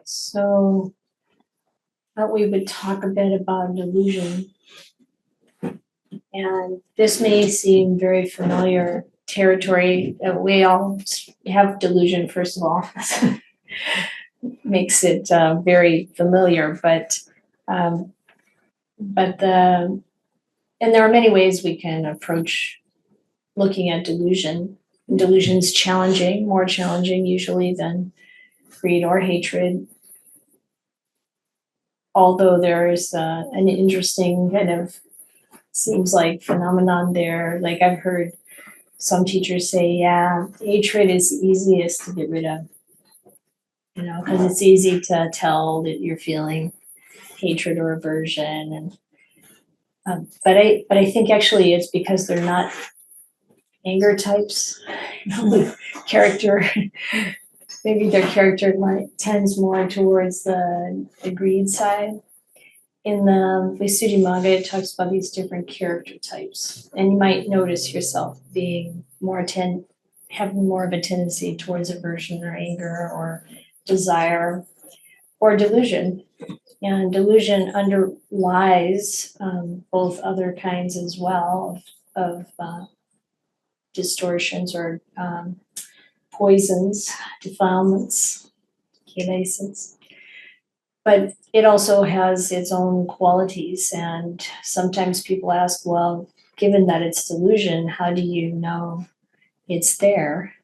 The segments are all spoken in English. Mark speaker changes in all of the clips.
Speaker 1: So thought we would talk a bit about delusion. And this may seem very familiar territory. We all have delusion, first of all. Makes it very familiar, but and there are many ways we can approach looking at delusion. Delusion's challenging, more challenging usually than greed or hatred. Although there's an interesting kind of seems like phenomenon there. Like I've heard some teachers say, yeah, hatred is easiest to get rid of, because it's easy to tell that you're feeling hatred or aversion. And but I think actually it's because they're not anger types. Character, maybe their character tends more towards the greed side. In the Visuddhimagga, it talks about these different character types, and you might notice yourself being having more of a tendency towards aversion or anger or desire or delusion. And delusion underlies both other kinds as well of distortions or poisons, defilements, kilesas. But it also has its own qualities, and sometimes people ask, well, given that it's delusion, how do you know it's there?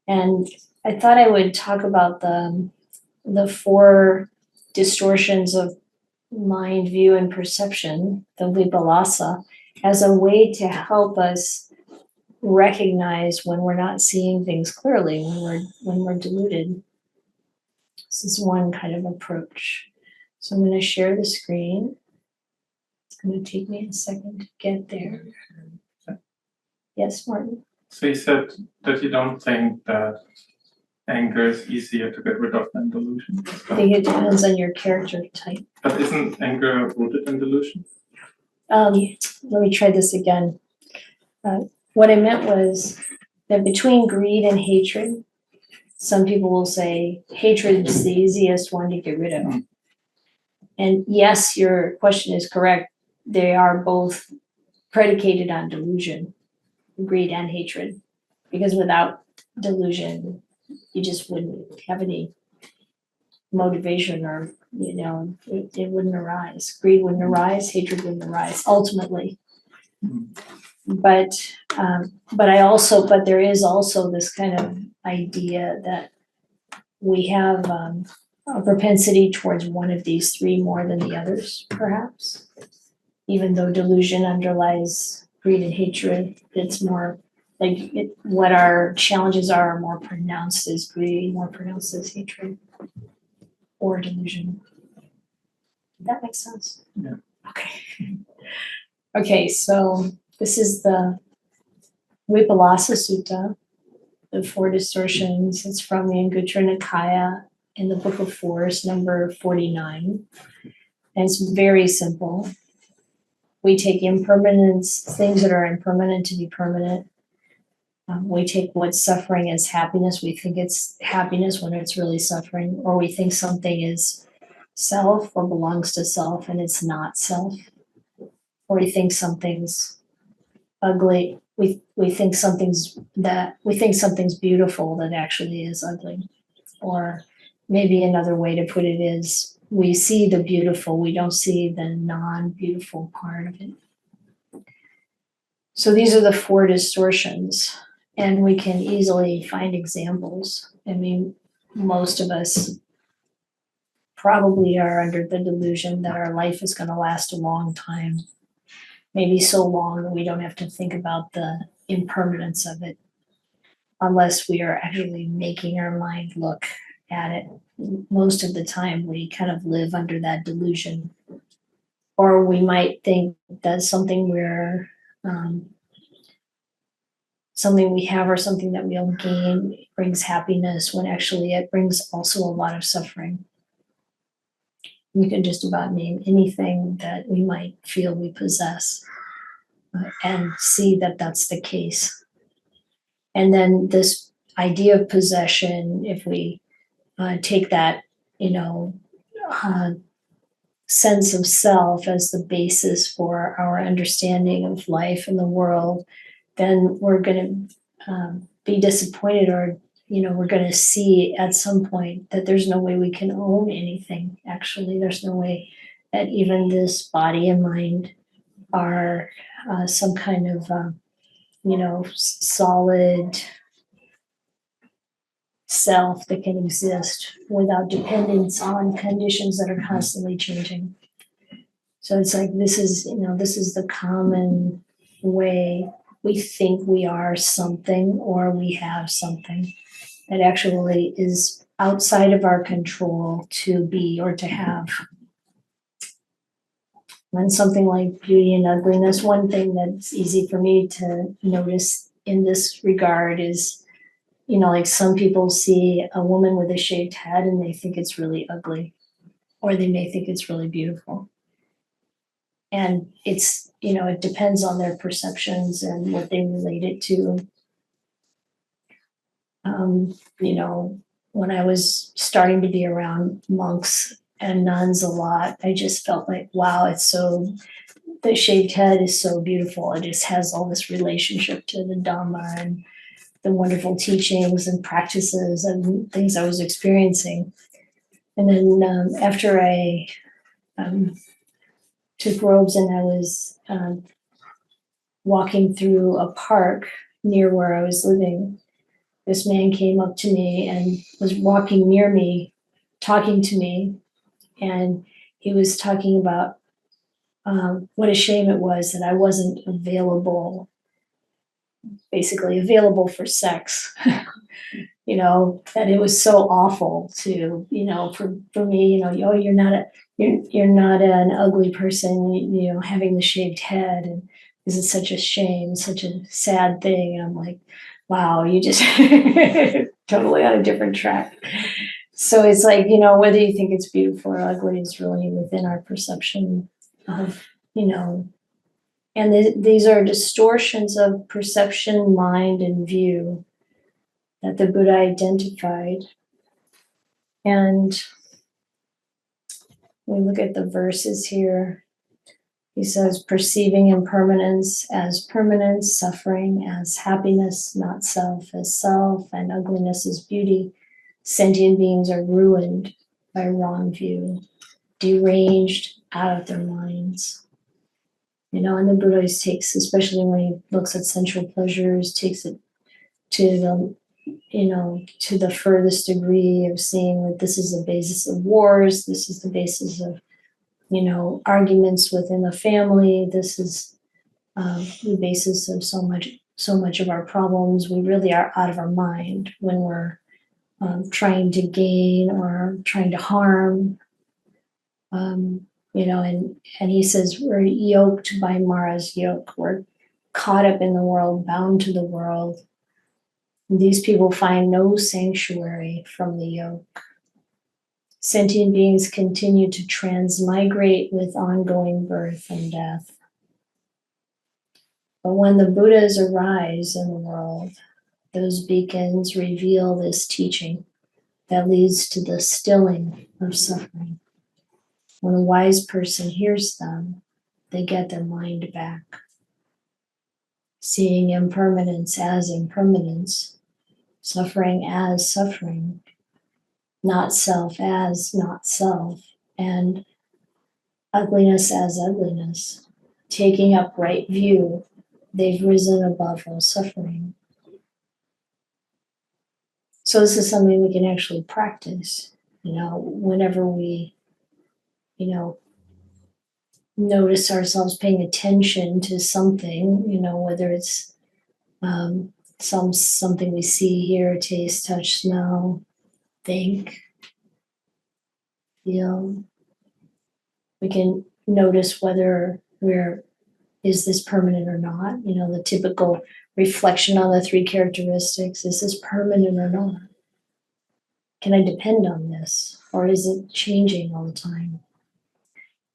Speaker 1: And I thought I would talk about the four distortions of mind, view, and perception, the vipallasa, as a way to help us recognize when we're not seeing things clearly, when we're deluded. This is one kind of approach. So I'm going to share the screen. It's going to take me a second to get there. Yes, Martin?
Speaker 2: So you said that you don't think that anger is easier to get rid of than delusion.
Speaker 1: I think it depends on your character type.
Speaker 2: But isn't anger rooted in delusion?
Speaker 1: Let me try this again. What I meant was that between greed and hatred, some people will say hatred is the easiest one to get rid of. And yes, your question is correct. They are both predicated on delusion, greed and hatred, because without delusion, you just wouldn't have any motivation, or it wouldn't arise. Greed wouldn't arise, hatred wouldn't arise ultimately. But there is also this kind of idea that we have a propensity towards one of these three more than the others, perhaps. Even though delusion underlies greed and hatred, it's more like what our challenges are more pronounced as greed, more pronounced as hatred, or delusion. Did that make sense?
Speaker 2: Yeah.
Speaker 1: Okay. Okay, so this is the Vipallasa Sutta, the four distortions. It's from the Anguttara Nikaya in the Book of Force, number 49. And it's very simple. We take impermanence, things that are impermanent, to be permanent. We take what's suffering as happiness. We think it's happiness when it's really suffering, or we think something is self or belongs to self and it's not self. Or we think something's ugly. We think something's beautiful that actually is ugly. Or maybe another way to put it is we see the beautiful, we don't see the non-beautiful part of it. So these are the four distortions, and we can easily find examples. I mean, most of us probably are under the delusion that our life is going to last a long time. Maybe so long that we don't have to think about the impermanence of it, unless we are actually making our mind look at it. Most of the time, we kind of live under that delusion. Or we might think that something we have or something that we'll gain brings happiness, when actually it brings also a lot of suffering. You can just about name anything that we might feel we possess and see that that's the case. And then this idea of possession, if we take that you know, sense of self as the basis for our understanding of life and the world, then we're going to be disappointed, or we're going to see at some point that there's no way we can own anything. Actually, there's no way that even this body and mind are some kind of solid self that can exist without dependence on conditions that are constantly changing. So it's like this is the common way we think we are something or we have something that actually is outside of our control to be or to have. And something like beauty and ugliness, one thing that's easy for me to notice in this regard is, like some people see a woman with a shaved head and they think it's really ugly, or they may think it's really beautiful. And it's, it depends on their perceptions and what they relate it to. When I was starting to be around monks and nuns a lot, I just felt like, wow, the shaved head is so beautiful. It just has all this relationship to the Dhamma and the wonderful teachings and practices and things I was experiencing. And then after I took robes and I was walking through a park near where I was living, this man came up to me and was walking near me, talking to me, and he was talking about what a shame it was that I wasn't basically available for sex. That it was so awful to, for me, oh, you're not an ugly person, having the shaved head, and this is such a shame, such a sad thing. And I'm like, wow, you just totally on a different track. So it's like, whether you think it's beautiful or ugly is really within our perception of, and these are distortions of perception, mind, and view that the Buddha identified. And we look at the verses here. He says, perceiving impermanence as permanence, suffering as happiness, not self as self, and ugliness as beauty. Sentient beings are ruined by wrong view, deranged out of their minds. And the Buddha takes, especially when he looks at sensual pleasures, takes it to the furthest degree of seeing that this is the basis of wars, this is the basis of, arguments within the family, this is the basis of so much of our problems. We really are out of our mind when we're trying to gain or trying to harm. And he says we're yoked by Mara's yoke. We're caught up in the world, bound to the world. These people find no sanctuary from the yoke. Sentient beings continue to transmigrate with ongoing birth and death. But when the Buddhas arise in the world, those beacons reveal this teaching that leads to the stilling of suffering. When a wise person hears them, they get their mind back. Seeing impermanence as impermanence, suffering as suffering, not self as not self, and ugliness as ugliness. Taking up right view, they've risen above all suffering. So this is something we can actually practice, whenever we, notice ourselves paying attention to something, whether it's something we see, hear, taste, touch, smell, think, feel. We can notice whether is this permanent or not? The typical reflection on the three characteristics. Is this permanent or not? Can I depend on this? Or is it changing all the time?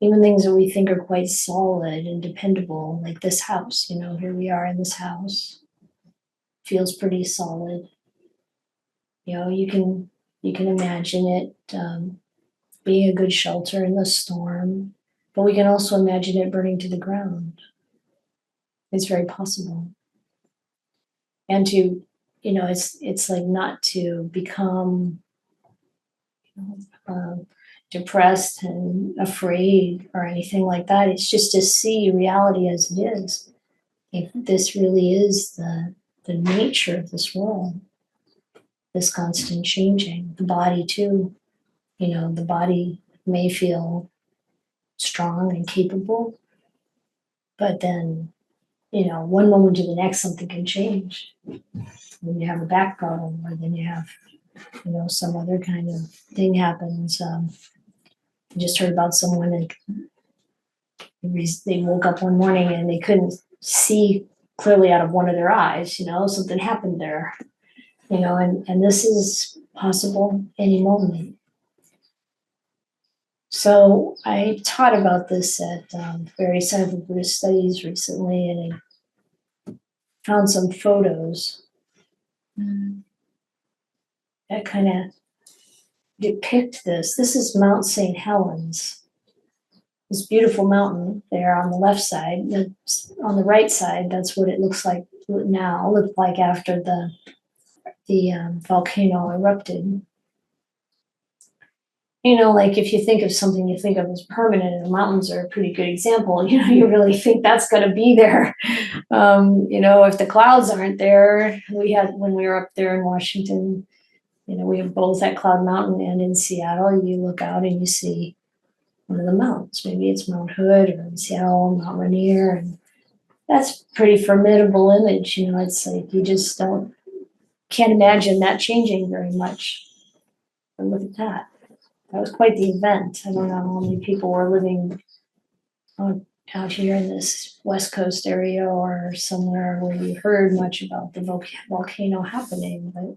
Speaker 1: Even things that we think are quite solid and dependable, like this house, here we are in this house. Feels pretty solid. You can imagine it being a good shelter in the storm, but we can also imagine it burning to the ground. It's very possible. And to, it's like not to become depressed and afraid or anything like that. It's just to see reality as it is. If this really is the nature of this world, this constant changing. The body too, the body may feel strong and capable, but then, one moment to the next, something can change. When you have a back problem, or then you have, some other kind of thing happens. I just heard about someone and they woke up one morning and they couldn't see clearly out of one of their eyes, something happened there, and this is possible any moment. So I taught about this at various Center for Buddhist Studies recently, and I found some photos that kind of depict this. This is Mount St. Helens, this beautiful mountain there on the left side. On the right side, that's what it looks like now. Looked like after the volcano erupted. Like if you think of something you think of as permanent, and the mountains are a pretty good example, you really think that's going to be there. If the clouds aren't there, when we were up there in Washington, we have both at Cloud Mountain and in Seattle, you look out and you see one of the mountains. Maybe it's Mount Hood, or in Seattle, Mount Rainier, and that's a pretty formidable image. It's like you just can't imagine that changing very much. But look at that. That was quite the event. I don't know how many people were living out here in this West Coast area or somewhere where you heard much about the volcano happening, but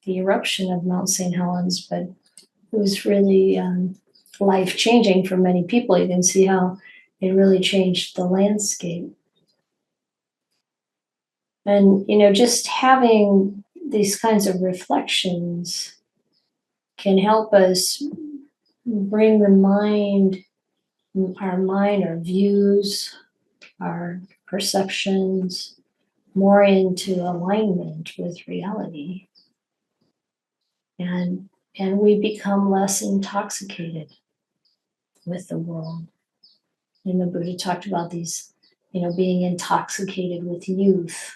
Speaker 1: the eruption of Mount St. Helens. But it was really life-changing for many people. You can see how it really changed the landscape. And, just having these kinds of reflections can help us bring our views, our perceptions more into alignment with reality. And we become less intoxicated with the world. And the Buddha talked about these, being intoxicated with youth,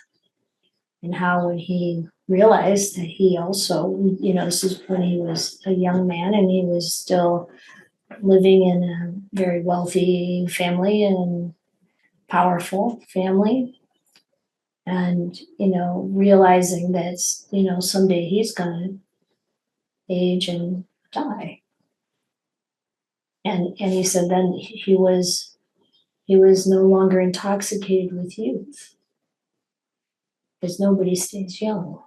Speaker 1: and how when he realized that he also, this is when he was a young man and he was still living in a very wealthy family and powerful family, and, realizing that, someday he's going to age and die. And he said then he was no longer intoxicated with youth, because nobody stays young.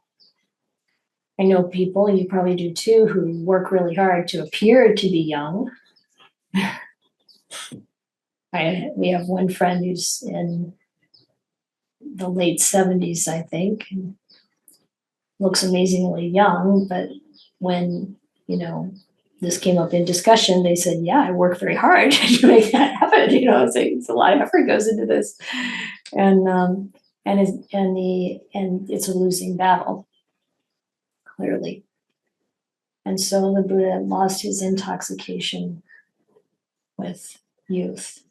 Speaker 1: I know people, you probably do too, who work really hard to appear to be young. We have one friend who's in the late 70s, I think, and looks amazingly young, but when, this came up in discussion, they said, yeah, I work very hard to make that happen. It's a lot of effort goes into this. And it's a losing battle, clearly. And so the Buddha lost his intoxication with youth.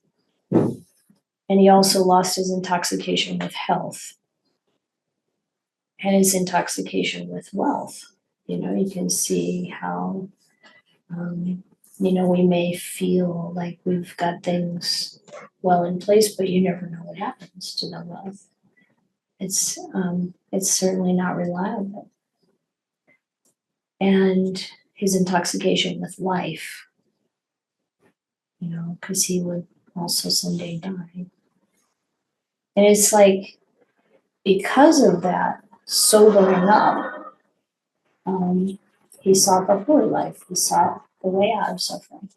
Speaker 1: And he also lost his intoxication with health and his intoxication with wealth. You can see how, we may feel like we've got things well in place, but you never know what happens to the wealth. It's certainly not reliable. And his intoxication with life, because he would also someday die. And it's like, because of that sobering up, he sought the holy life. He sought the way out of suffering.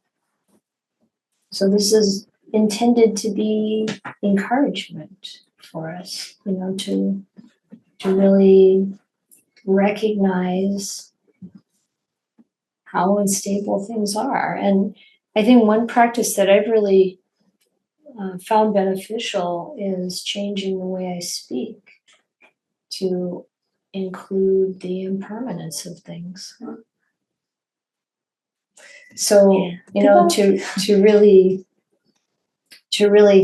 Speaker 1: So this is intended to be encouragement for us, to really recognize how unstable things are. And I think one practice that I've really found beneficial is changing the way I speak to include the impermanence of things. So, you know, to really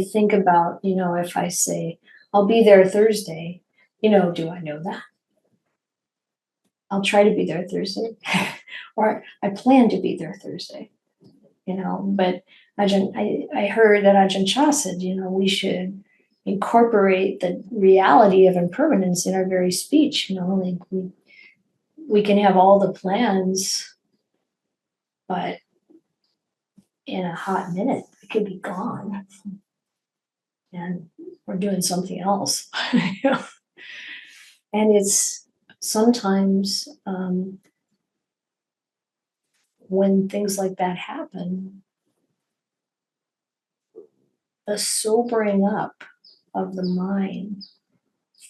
Speaker 1: think about, you know, if I say, I'll be there Thursday, you know, do I know that? I'll try to be there Thursday, or I plan to be there Thursday, you know, but I heard that Ajahn Chah said, you know, we should incorporate the reality of impermanence in our very speech, you know, like we can have all the plans, but in a hot minute, it could be gone. And we're doing something else. You know? And it's sometimes when things like that happen, the sobering up of the mind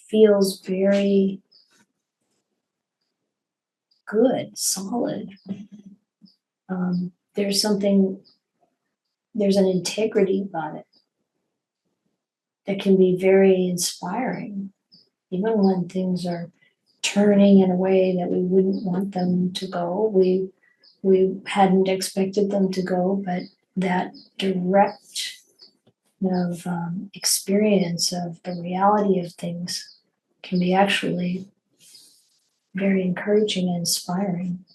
Speaker 1: feels very good, solid. There's an integrity about it that can be very inspiring, even when things are turning in a way that we wouldn't want them to go. We hadn't expected them to go, but that direct of experience of the reality of things can be actually very encouraging and inspiring.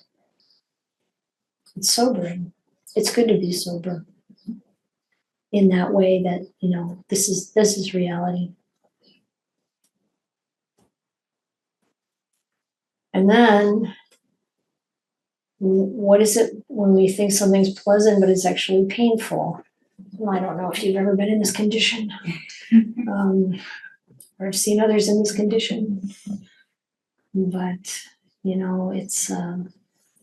Speaker 1: It's sobering. It's good to be sober in that way that, you know, this is reality. And then what is it when we think something's pleasant but it's actually painful? Well, I don't know if you've ever been in this condition or have seen others in this condition, but you know, it's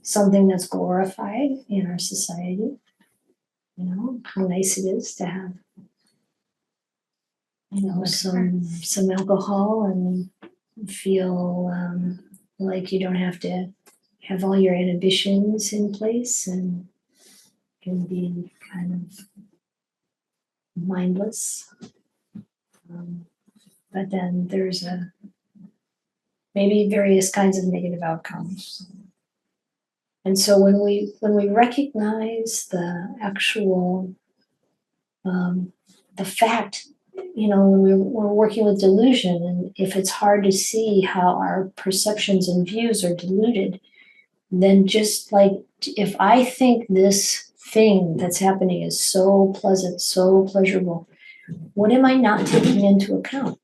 Speaker 1: something that's glorified in our society. You know, how nice it is to have, you know, some alcohol and feel like you don't have to have all your inhibitions in place and can be kind of mindless. But then there's maybe various kinds of negative outcomes. And so when we recognize the actual the fact, you know, when we're working with delusion, and if it's hard to see how our perceptions and views are deluded, then just like if I think this thing that's happening is so pleasant, so pleasurable, what am I not taking into account?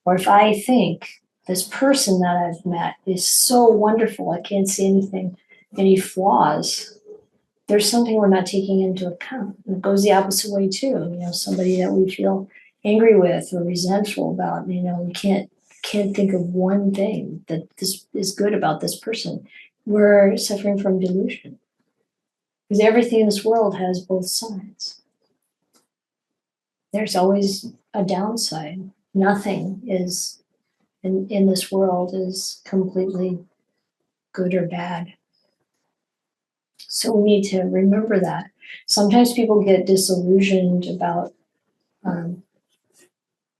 Speaker 1: Or if I think this person that I've met is so wonderful, I can't see any flaws, there's something we're not taking into account. And it goes the opposite way too. You know, somebody that we feel angry with or resentful about, you know, we can't think of one thing that this is good about this person. We're suffering from delusion. Because everything in this world has both sides. There's always a downside. Nothing is in this world is completely good or bad. So we need to remember that. Sometimes people get disillusioned about the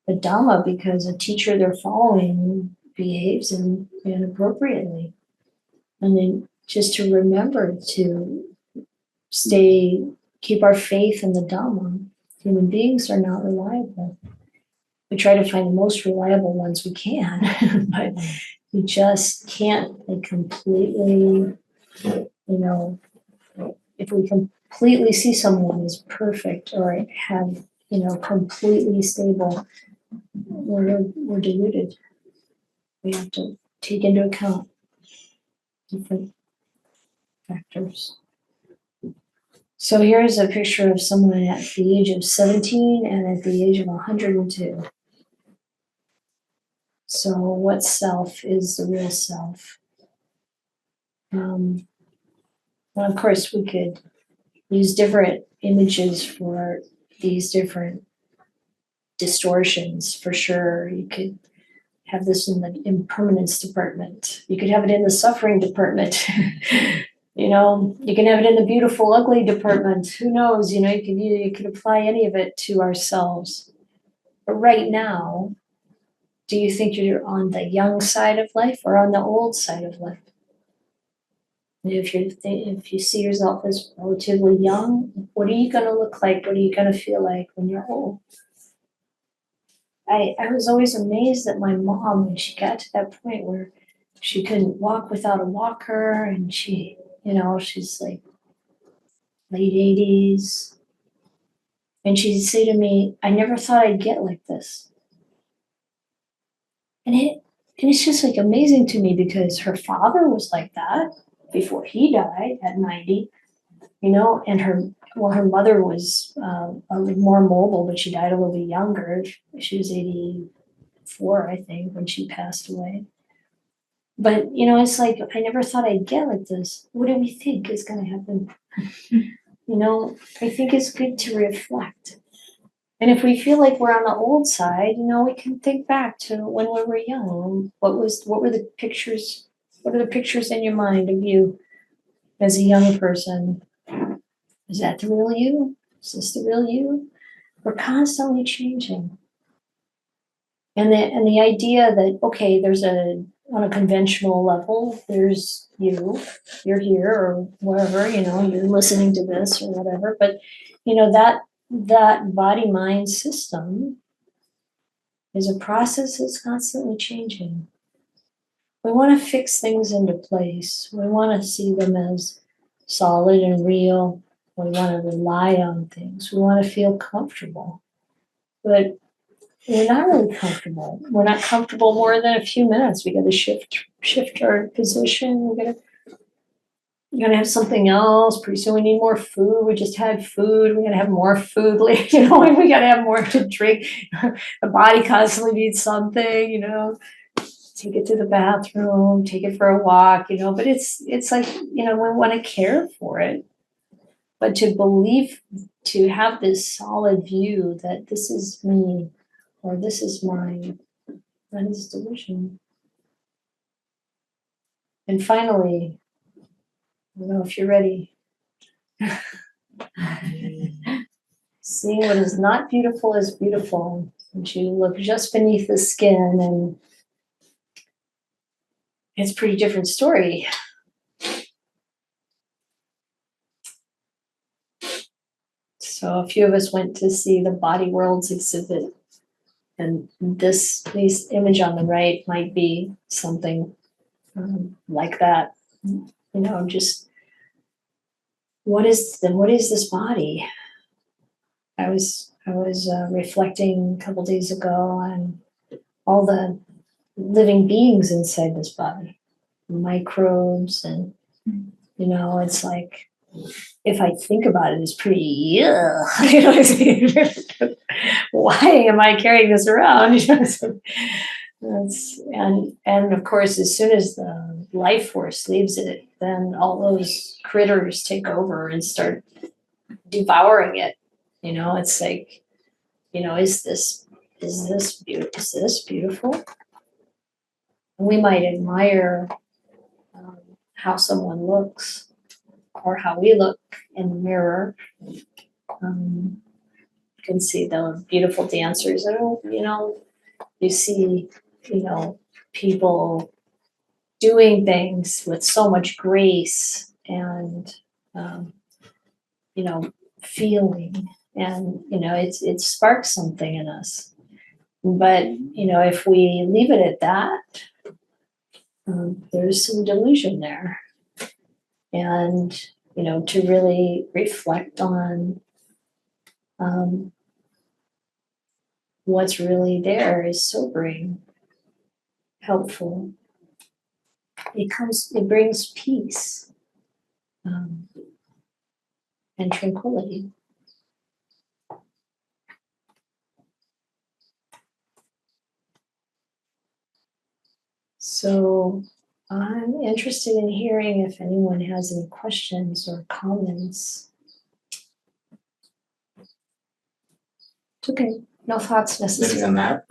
Speaker 1: Dhamma because a teacher they're following behaves inappropriately. And then just to remember to keep our faith in the Dhamma. Human beings are not reliable. We try to find the most reliable ones we can, but we just can't completely, you know, if we completely see someone as perfect or have, you know, completely stable, we're deluded. We have to take into account different factors. So here's a picture of someone at the age of 17 and at the age of 102. So what self is the real self? Well, of course, we could use different images for these different distortions, for sure. You could have this in the impermanence department. You could have it in the suffering department. You know, you can have it in the beautiful, ugly department. Who knows? You know, you could apply any of it to ourselves. But right now, do you think you're on the young side of life or on the old side of life? And if you see yourself as relatively young, what are you going to look like? What are you going to feel like when you're old? I was always amazed at my mom when she got to that point where she couldn't walk without a walker, and she, you know, she's like late 80s. And she'd say to me, I never thought I'd get like this. And it's just like amazing to me because her father was like that before he died at 90, you know, and her mother was more mobile, but she died a little bit younger. She was 84, I think, when she passed away. But, you know, it's like, I never thought I'd get like this. What do we think is going to happen? You know, I think it's good to reflect. And if we feel like we're on the old side, you know, we can think back to when we were young. What were the pictures? What are the pictures in your mind of you as a young person? Is that the real you? Is this the real you? We're constantly changing. And the idea that, okay, on a conventional level, there's you're here or wherever, you know, you're listening to this or whatever. But, you know, that body mind system is a process that's constantly changing. We want to fix things into place. We want to see them as solid and real. We want to rely on things. We want to feel comfortable. But we're not really comfortable. We're not comfortable more than a few minutes. We got to shift our position. We're gonna have something else. Pretty soon we need more food. We just had food. We're gonna have more food later. You know, we gotta have more to drink. The body constantly needs something. You know, take it to the bathroom, take it for a walk. You know, but it's like, you know, we want to care for it, but to have this solid view that this is me or this is mine. That is delusion. And finally, I don't know if you're ready. Seeing what is not beautiful is beautiful. And you look just beneath the skin, and it's a pretty different story. So a few of us went to see the Body Worlds exhibit, and this image on the right might be something like that. You know, just what is this body? I was reflecting a couple days ago on all the living beings inside this body, microbes, and you know, it's like, if I think about it, it's pretty, yeah. You know what I mean? Why am I carrying this around? You know, so and of course, as soon as the life force leaves it, then all those critters take over and start devouring it. You know, it's like, you know, is this beautiful? We might admire how someone looks or how we look in the mirror. You can see the beautiful dancers. You know, you see, you know, people doing things with so much grace and, you know, feeling, and, you know, it sparks something in us. But, you know, if we leave it at that, there's some delusion there. And, you know, to really reflect on what's really there is sobering, helpful. It brings peace and tranquility. So I'm interested in hearing if anyone has any questions or comments. It's okay, no thoughts
Speaker 3: There is
Speaker 1: necessary.
Speaker 3: an app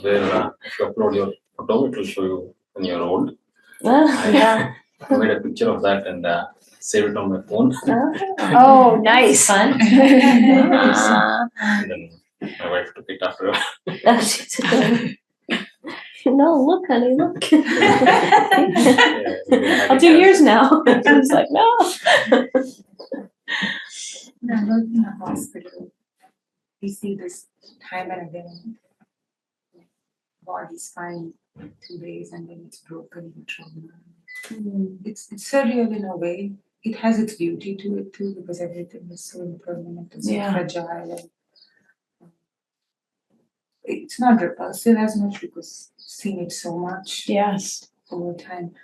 Speaker 3: where if you upload your photo, it will show you when you're old.
Speaker 1: Yeah.
Speaker 3: I made a picture of that and saved it on my phone.
Speaker 1: Oh, nice.
Speaker 4: Fun.
Speaker 1: Nice.
Speaker 3: And then my wife took it after.
Speaker 1: No, look, honey, look.
Speaker 3: Yeah,
Speaker 1: I'll do yours now. She's like, no.
Speaker 4: When I work in a hospital, we see this time and again. Body's fine 2 days and then it's broken in trauma. It's surreal in a way. It has its beauty to it too because everything is so impermanent and so
Speaker 1: Yeah.
Speaker 4: fragile. And it's not repulsive as much because I've seen it so much
Speaker 1: Yes.
Speaker 4: over time.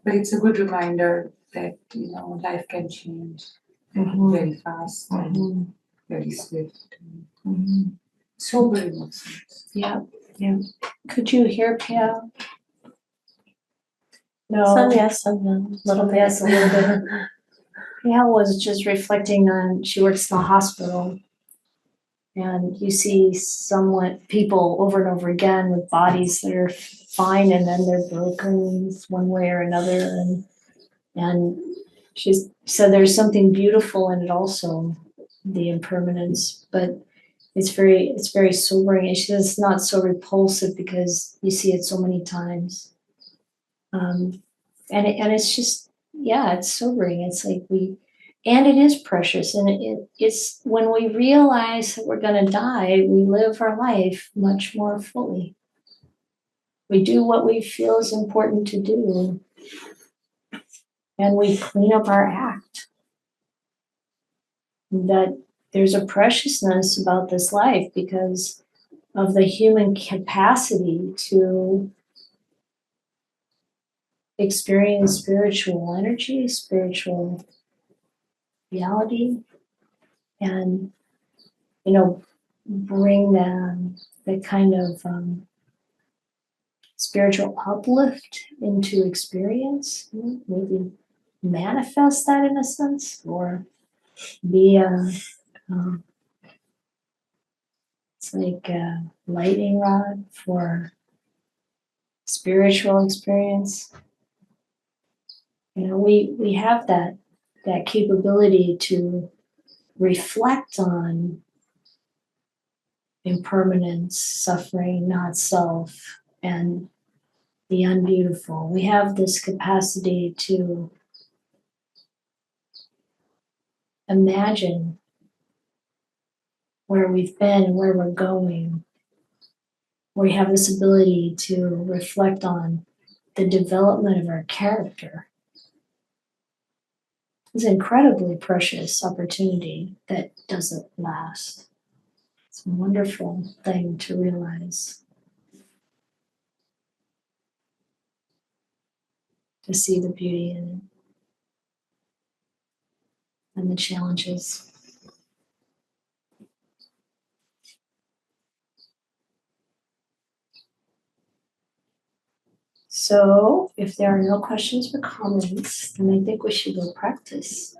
Speaker 4: But it's a good reminder that, life can change very fast and very swift. And sobering also.
Speaker 1: Yeah, yeah. Could you hear Pia? No.
Speaker 5: Some yes, some no.
Speaker 1: Little yes, a little bit. Pia was just reflecting on, she works in a hospital. And you see people over and over again with bodies that are fine and then they're broken one way or another. And she said there's something beautiful in it also, the impermanence, but it's very sobering. And she says it's not so repulsive because you see it so many times. And it's just, yeah, it's sobering. It's like and it is precious. And it's when we realize that we're going to die, we live our life much more fully. We do what we feel is important to do. And we clean up our act. That there's a preciousness about this life because of the human capacity to experience spiritual energy, spiritual reality, and bring the kind of spiritual uplift into experience, maybe manifest that in a sense, or be it's like a lightning rod for spiritual experience. We have that capability to reflect on impermanence, suffering, not self, and the unbeautiful. We have this capacity to imagine where we've been and where we're going. We have this ability to reflect on the development of our character. It's an incredibly precious opportunity that doesn't last. It's a wonderful thing to realize. To see the beauty in it and the challenges. So if there are no questions or comments, then I think we should go practice.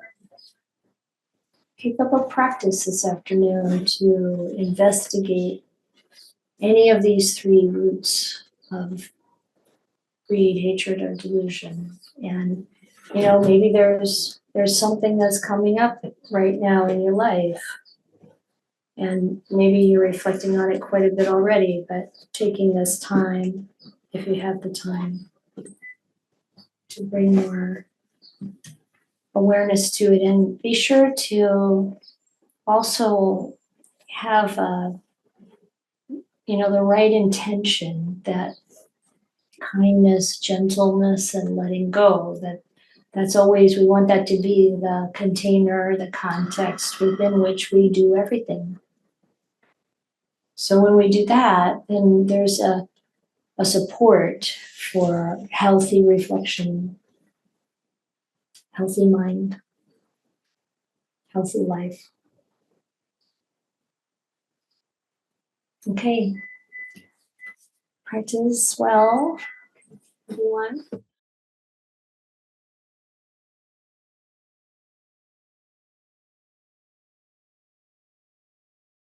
Speaker 1: Pick up a practice this afternoon to investigate any of these 3 roots of greed, hatred, or delusion. And maybe there's something that's coming up right now in your life. And maybe you're reflecting on it quite a bit already, but taking this time, if you have the time, to bring more awareness to it, and be sure to also have the right intention, that kindness, gentleness, and letting go. That's always, we want that to be the container, the context within which we do everything. So when we do that, then there's a support for healthy reflection, healthy mind, healthy life. Okay. Practice well, everyone.